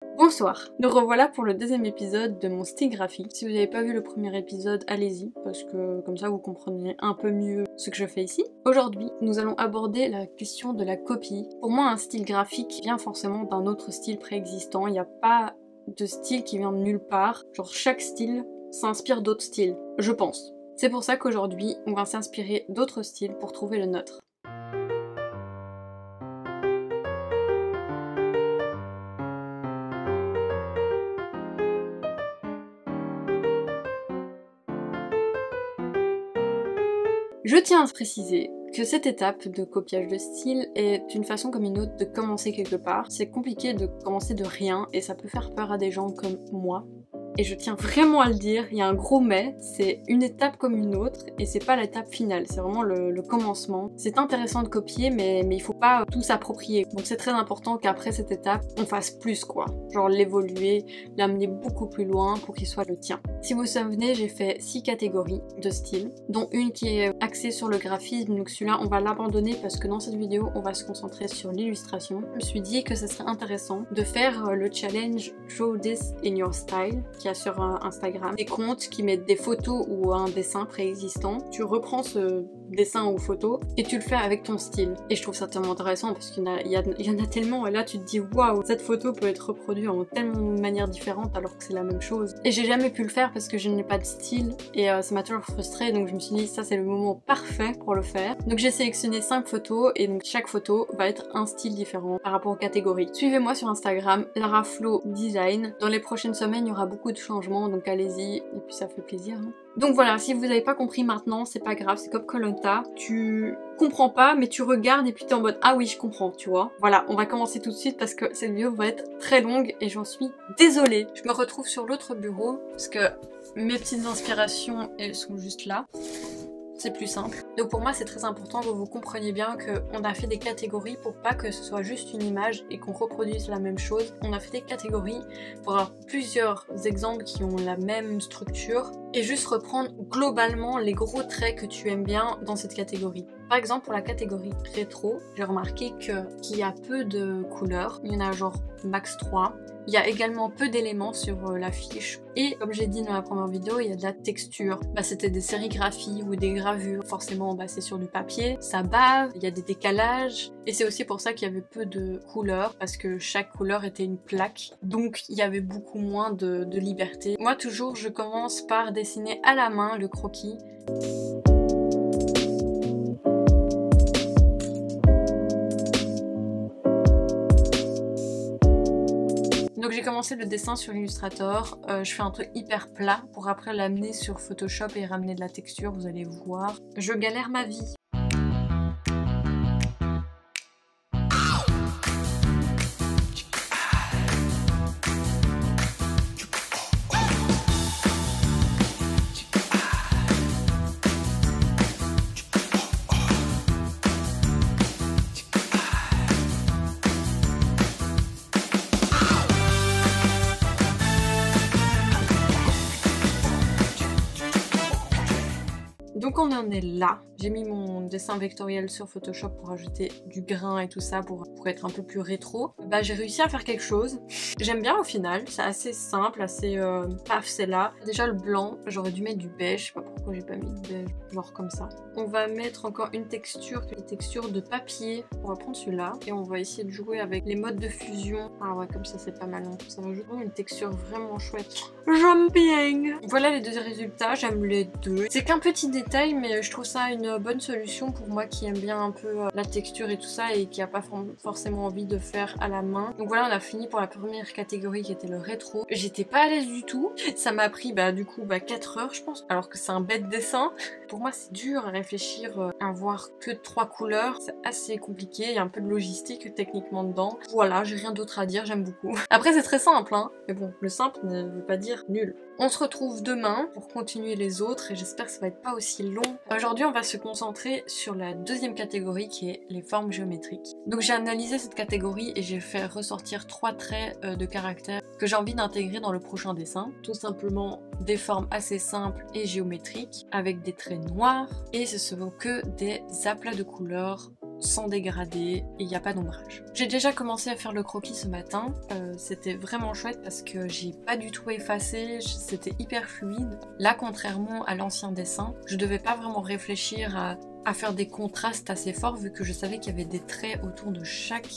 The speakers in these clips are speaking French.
Bonsoir, nous revoilà pour le deuxième épisode de mon style graphique. Si vous n'avez pas vu le premier épisode, allez-y, parce que comme ça vous comprenez un peu mieux ce que je fais ici. Aujourd'hui, nous allons aborder la question de la copie. Pour moi, un style graphique vient forcément d'un autre style préexistant. Il n'y a pas de style qui vient de nulle part. Genre chaque style s'inspire d'autres styles, je pense. C'est pour ça qu'aujourd'hui, on va s'inspirer d'autres styles pour trouver le nôtre. Je tiens à préciser que cette étape de copiage de style est une façon comme une autre de commencer quelque part. C'est compliqué de commencer de rien et ça peut faire peur à des gens comme moi. Et je tiens vraiment à le dire, il y a un gros mais, c'est une étape comme une autre et c'est pas l'étape finale, c'est vraiment le commencement. C'est intéressant de copier mais il faut pas tout s'approprier. Donc c'est très important qu'après cette étape, on fasse plus quoi. Genre l'évoluer, l'amener beaucoup plus loin pour qu'il soit le tien. Si vous vous souvenez, j'ai fait 6 catégories de style, dont une qui est axée sur le graphisme, donc celui-là on va l'abandonner parce que dans cette vidéo on va se concentrer sur l'illustration. Je me suis dit que ce serait intéressant de faire le challenge Draw This in Your Style, qui a sur Instagram des comptes qui mettent des photos ou un dessin préexistant. Tu reprends ce dessin ou photo et tu le fais avec ton style. Et je trouve ça tellement intéressant parce qu'il y en a tellement et là tu te dis waouh, cette photo peut être reproduite en tellement de manières différentes alors que c'est la même chose. Et j'ai jamais pu le faire parce que je n'ai pas de style et ça m'a toujours frustrée, donc je me suis dit ça c'est le moment parfait pour le faire. Donc j'ai sélectionné 5 photos et donc chaque photo va être un style différent par rapport aux catégories. Suivez-moi sur Instagram, Lara Flo Design. Dans les prochaines semaines il y aura beaucoup de changements donc allez-y et puis ça fait plaisir hein. Donc voilà, si vous n'avez pas compris maintenant, c'est pas grave, c'est comme Koh-Lanta, tu comprends pas mais tu regardes et puis t'es en mode ah oui je comprends, tu vois. Voilà, on va commencer tout de suite parce que cette vidéo va être très longue et j'en suis désolée. Je me retrouve sur l'autre bureau parce que mes petites inspirations elles sont juste là. C'est plus simple. Donc pour moi c'est très important que vous compreniez bien qu'on a fait des catégories pour pas que ce soit juste une image et qu'on reproduise la même chose. On a fait des catégories pour avoir plusieurs exemples qui ont la même structure et juste reprendre globalement les gros traits que tu aimes bien dans cette catégorie. Par exemple pour la catégorie rétro, j'ai remarqué qu'il y a peu de couleurs, il y en a genre max 3. Il y a également peu d'éléments sur la fiche et comme j'ai dit dans la première vidéo, il y a de la texture. C'était des sérigraphies ou des gravures, forcément c'est sur du papier, ça bave, il y a des décalages et c'est aussi pour ça qu'il y avait peu de couleurs parce que chaque couleur était une plaque, donc il y avait beaucoup moins de liberté. Moi toujours je commence par dessiner à la main le croquis. Donc j'ai commencé le dessin sur Illustrator, je fais un truc hyper plat pour après l'amener sur Photoshop et ramener de la texture, vous allez voir. Je galère ma vie. Donc on en est là. J'ai mis mon dessin vectoriel sur Photoshop pour ajouter du grain et tout ça pour être un peu plus rétro. J'ai réussi à faire quelque chose. J'aime bien au final, c'est assez simple, assez paf c'est là. Déjà le blanc, j'aurais dû mettre du beige, je sais pas pourquoi j'ai pas mis de beige, genre comme ça. On va mettre encore une texture de papier. On va prendre celui-là et on va essayer de jouer avec les modes de fusion. Ah ouais comme ça c'est pas mal, hein. Ça va jouer une texture vraiment chouette. J'aime bien. Voilà les deux résultats, j'aime les deux. C'est qu'un petit détail mais je trouve ça une bonne solution pour moi qui aime bien un peu la texture et tout ça et qui a pas forcément envie de faire à la main. Donc voilà on a fini pour la première catégorie qui était le rétro. J'étais pas à l'aise du tout. Ça m'a pris du coup 4 heures je pense alors que c'est un bête dessin. Pour moi c'est dur à réfléchir à voir que 3 couleurs. C'est assez compliqué, il y a un peu de logistique techniquement dedans. Voilà j'ai rien d'autre à dire, j'aime beaucoup. Après c'est très simple hein. Mais bon le simple ne veut pas dire nul. On se retrouve demain pour continuer les autres et j'espère que ça va être pas aussi long. Aujourd'hui on va se concentrer sur la deuxième catégorie qui est les formes géométriques. Donc j'ai analysé cette catégorie et j'ai fait ressortir 3 traits de caractère que j'ai envie d'intégrer dans le prochain dessin. Tout simplement des formes assez simples et géométriques avec des traits noirs et ce seront que des aplats de couleurs sans dégradé et il n'y a pas d'ombrage. J'ai déjà commencé à faire le croquis ce matin, c'était vraiment chouette parce que j'ai pas du tout effacé, c'était hyper fluide. Là, contrairement à l'ancien dessin, je devais pas vraiment réfléchir à faire des contrastes assez forts vu que je savais qu'il y avait des traits autour de chaque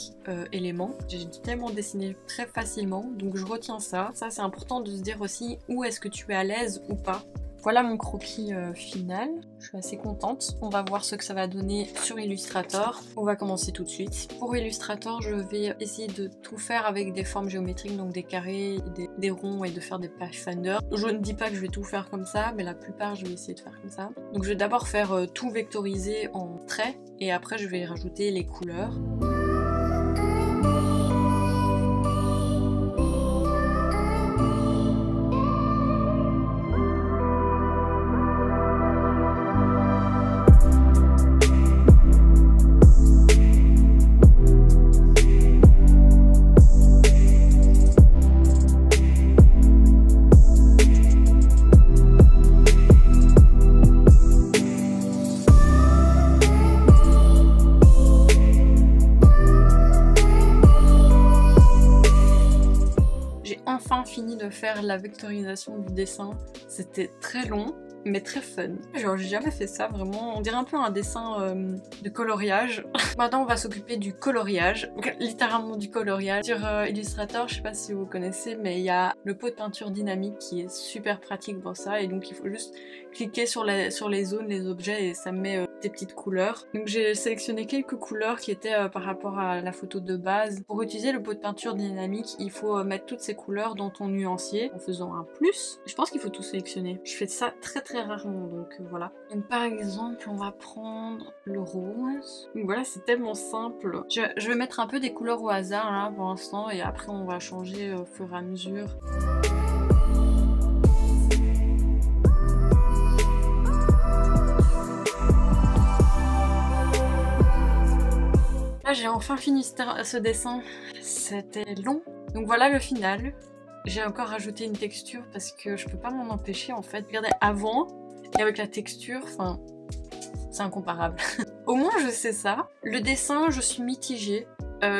élément. J'ai tellement dessiné très facilement, donc je retiens ça. Ça, c'est important de se dire aussi où est-ce que tu es à l'aise ou pas. Voilà mon croquis final, je suis assez contente. On va voir ce que ça va donner sur Illustrator. On va commencer tout de suite. Pour Illustrator, je vais essayer de tout faire avec des formes géométriques, donc des carrés, des ronds et de faire des pathfinders. Je ne dis pas que je vais tout faire comme ça, mais la plupart je vais essayer de faire comme ça. Donc je vais d'abord faire tout vectorisé en traits et après je vais rajouter les couleurs. Fini de faire la vectorisation du dessin, c'était très long mais très fun. Genre j'ai jamais fait ça vraiment, on dirait un peu un dessin de coloriage. Maintenant on va s'occuper du coloriage, littéralement du coloriage. Sur Illustrator, je sais pas si vous connaissez, mais il y a le pot de peinture dynamique qui est super pratique pour ça et donc il faut juste cliquer sur les zones, les objets et ça met des petites couleurs. Donc j'ai sélectionné quelques couleurs qui étaient par rapport à la photo de base. Pour utiliser le pot de peinture dynamique, il faut mettre toutes ces couleurs dans ton nuancier en faisant un plus. Je pense qu'il faut tout sélectionner. Je fais ça très rarement, donc voilà. Donc par exemple, on va prendre le rose. Donc voilà, c'est tellement simple. Je vais mettre un peu des couleurs au hasard là pour l'instant et après on va changer au fur et à mesure. Là j'ai enfin fini ce dessin, c'était long. Donc voilà le final. J'ai encore rajouté une texture parce que je peux pas m'en empêcher en fait. Regardez avant et avec la texture, enfin c'est incomparable. Au moins je sais ça. Le dessin, je suis mitigée.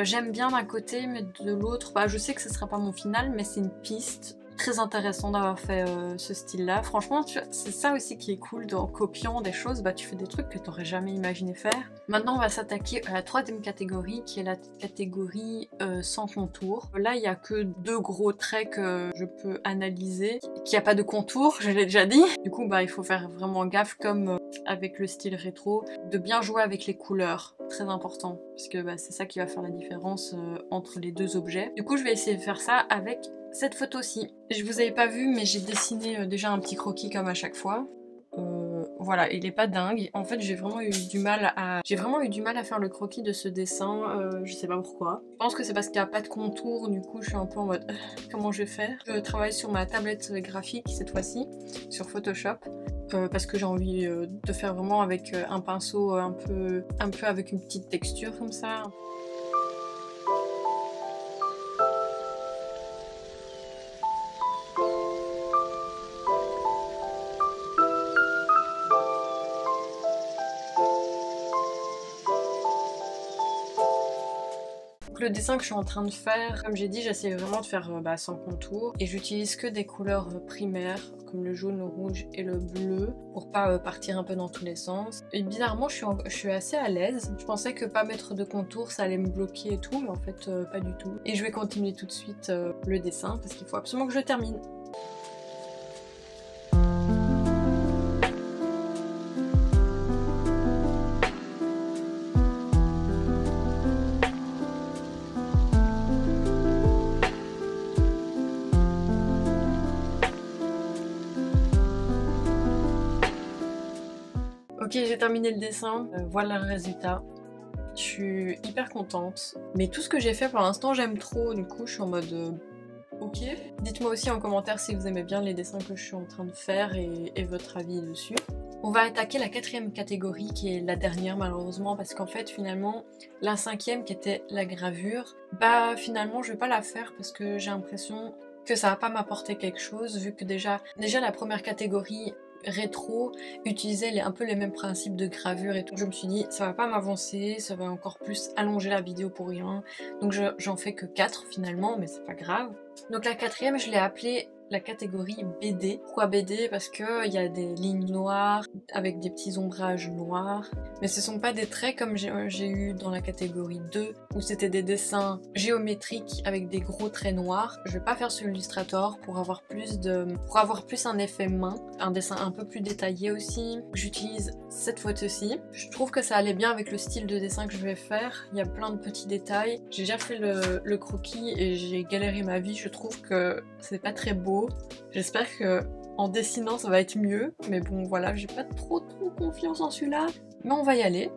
J'aime bien d'un côté mais de l'autre, bah, je sais que ce sera pas mon final mais c'est une piste. Très intéressant d'avoir fait ce style là. Franchement c'est ça aussi qui est cool, en copiant des choses, bah tu fais des trucs que t'aurais jamais imaginé faire. Maintenant on va s'attaquer à la troisième catégorie qui est la catégorie sans contour. Là il y a que deux gros traits que je peux analyser, qu'il n'y a pas de contour, je l'ai déjà dit. Du coup bah il faut faire vraiment gaffe comme avec le style rétro, de bien jouer avec les couleurs, très important, parce que bah, c'est ça qui va faire la différence entre les deux objets. Du coup je vais essayer de faire ça avec cette photo-ci. Je vous avais pas vu mais j'ai dessiné déjà un petit croquis comme à chaque fois. Voilà, il est pas dingue. En fait j'ai vraiment eu du mal à faire le croquis de ce dessin, je sais pas pourquoi. Je pense que c'est parce qu'il n'y a pas de contour, du coup je suis un peu en mode comment je vais faire. Je travaille sur ma tablette graphique cette fois-ci, sur Photoshop. Parce que j'ai envie de faire vraiment avec un pinceau un peu avec une petite texture comme ça. Le dessin que je suis en train de faire, comme j'ai dit, j'essaie vraiment de faire sans contour et j'utilise que des couleurs primaires comme le jaune, le rouge et le bleu pour pas partir un peu dans tous les sens. Et bizarrement je suis assez à l'aise. Je pensais que pas mettre de contour ça allait me bloquer et tout, mais en fait pas du tout. Et je vais continuer tout de suite le dessin parce qu'il faut absolument que je termine. Ok, j'ai terminé le dessin, voilà le résultat. Je suis hyper contente. Mais tout ce que j'ai fait pour l'instant, j'aime trop, du coup je suis en mode ok. Dites-moi aussi en commentaire si vous aimez bien les dessins que je suis en train de faire et votre avis dessus. On va attaquer la quatrième catégorie qui est la dernière malheureusement parce qu'en fait finalement la cinquième qui était la gravure, bah finalement je vais pas la faire parce que j'ai l'impression que ça va pas m'apporter quelque chose vu que déjà la première catégorie rétro utilisait un peu les mêmes principes de gravure et tout. Je me suis dit ça va pas m'avancer, ça va encore plus allonger la vidéo pour rien. Donc j'en fais que 4 finalement, mais c'est pas grave. Donc la quatrième, je l'ai appelée la catégorie BD. Pourquoi BD? Parce que il y a des lignes noires avec des petits ombrages noirs, mais ce sont pas des traits comme j'ai eu dans la catégorie 2 où c'était des dessins géométriques avec des gros traits noirs. Je vais pas faire sur Illustrator pour avoir plus un effet main, un dessin un peu plus détaillé aussi. J'utilise cette photo-ci. Je trouve que ça allait bien avec le style de dessin que je vais faire. Il y a plein de petits détails. J'ai déjà fait le croquis et j'ai galéré ma vie. Je trouve que c'est pas très beau. J'espère que en dessinant ça va être mieux, mais bon voilà, j'ai pas trop confiance en celui-là, mais on va y aller.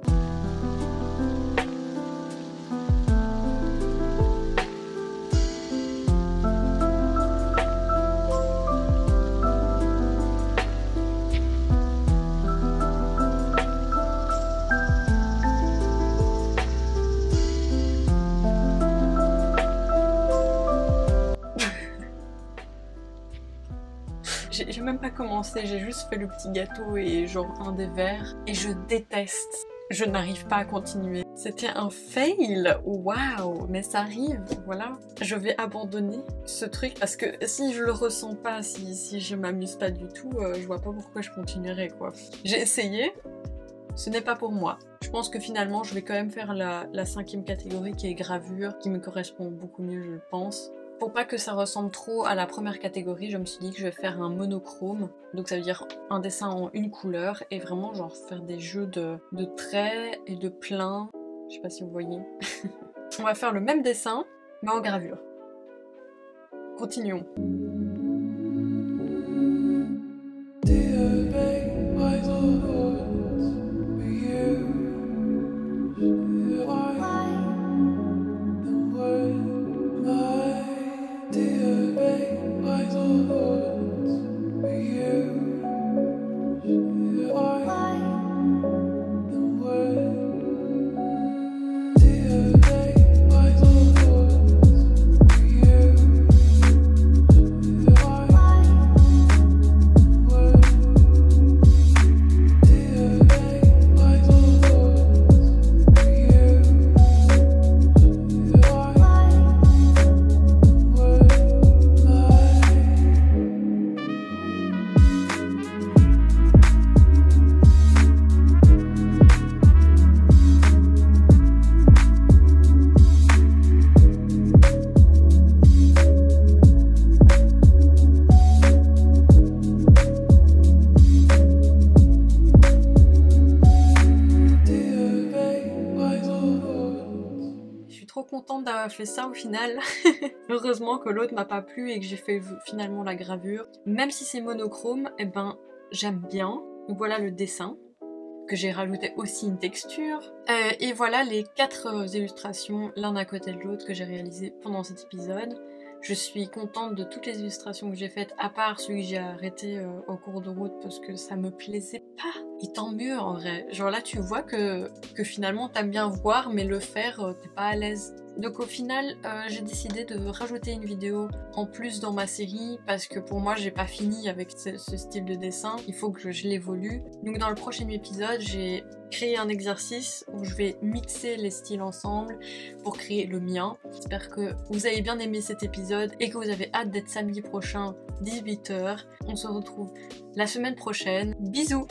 J'ai même pas commencé, j'ai juste fait le petit gâteau et genre un des verres. Et je déteste. Je n'arrive pas à continuer. C'était un fail. Waouh, mais ça arrive, voilà. Je vais abandonner ce truc parce que si je le ressens pas, si je m'amuse pas du tout, je vois pas pourquoi je continuerai quoi. J'ai essayé, ce n'est pas pour moi. Je pense que finalement je vais quand même faire la 5e catégorie qui est gravure, qui me correspond beaucoup mieux je le pense. Pour pas que ça ressemble trop à la première catégorie, je me suis dit que je vais faire un monochrome. Donc ça veut dire un dessin en une couleur et vraiment genre faire des jeux de traits et de pleins. Je sais pas si vous voyez. On va faire le même dessin, mais en gravure. Continuons. Contente d'avoir fait ça au final. Heureusement que l'autre m'a pas plu et que j'ai fait finalement la gravure. Même si c'est monochrome, eh ben j'aime bien. Donc voilà le dessin, que j'ai rajouté aussi une texture. Et voilà les 4 illustrations l'un à côté de l'autre que j'ai réalisées pendant cet épisode. Je suis contente de toutes les illustrations que j'ai faites, à part celui que j'ai arrêté au cours de route parce que ça me plaisait pas. Et tant mieux en vrai. Genre là tu vois que finalement t'aimes bien voir mais le faire t'es pas à l'aise. Donc au final j'ai décidé de rajouter une vidéo en plus dans ma série parce que pour moi j'ai pas fini avec ce style de dessin. Il faut que je l'évolue. Donc dans le prochain épisode j'ai créé un exercice où je vais mixer les styles ensemble pour créer le mien. J'espère que vous avez bien aimé cet épisode et que vous avez hâte d'être samedi prochain 18 h. On se retrouve la semaine prochaine. Bisous!